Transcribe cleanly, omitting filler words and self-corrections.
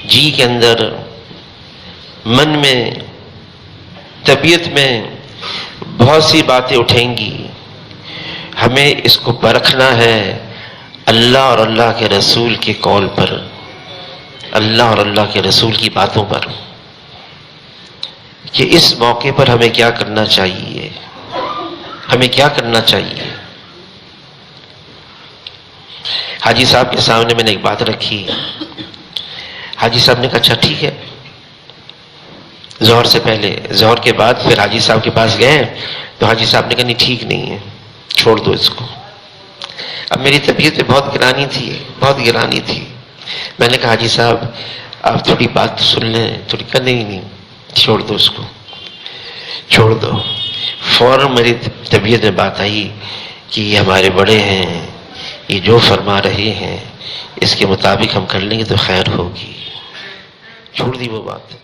جی کے اندر، من میں، طبیعت میں بہت سی باتیں اٹھیں گی. ہمیں اس کو پرکھنا ہے اللہ اور اللہ کے رسول کے قول پر، اللہ اور اللہ کے رسول کی باتوں پر، کہ اس موقع پر ہمیں کیا کرنا چاہیے، ہمیں کیا کرنا چاہیے. حاجی صاحب کے سامنے میں نے ایک بات رکھی. حاجی صاحب نے کہا اچھا ٹھیک ہے. ظہر سے پہلے، ظہر کے بعد پھر حاجی صاحب کے پاس گئے تو حاجی صاحب نے کہا نہیں ٹھیک نہیں ہے، چھوڑ دو اس کو. اب میری طبیعت پہ بہت گرانی تھی، بہت گرانی تھی. میں نے کہا حاجی صاحب آپ تھوڑی بات سن لیں تھوڑی. کہا نہیں چھوڑ دو اس کو، چھوڑ دو. فوراً میری طبیعت میں بات آئی کہ یہ ہمارے بڑے ہیں، یہ جو فرما رہے ہیں اس کے مطابق ہم کر لیں گے تو خیر ہوگی. چھوڑ دی وہ بات.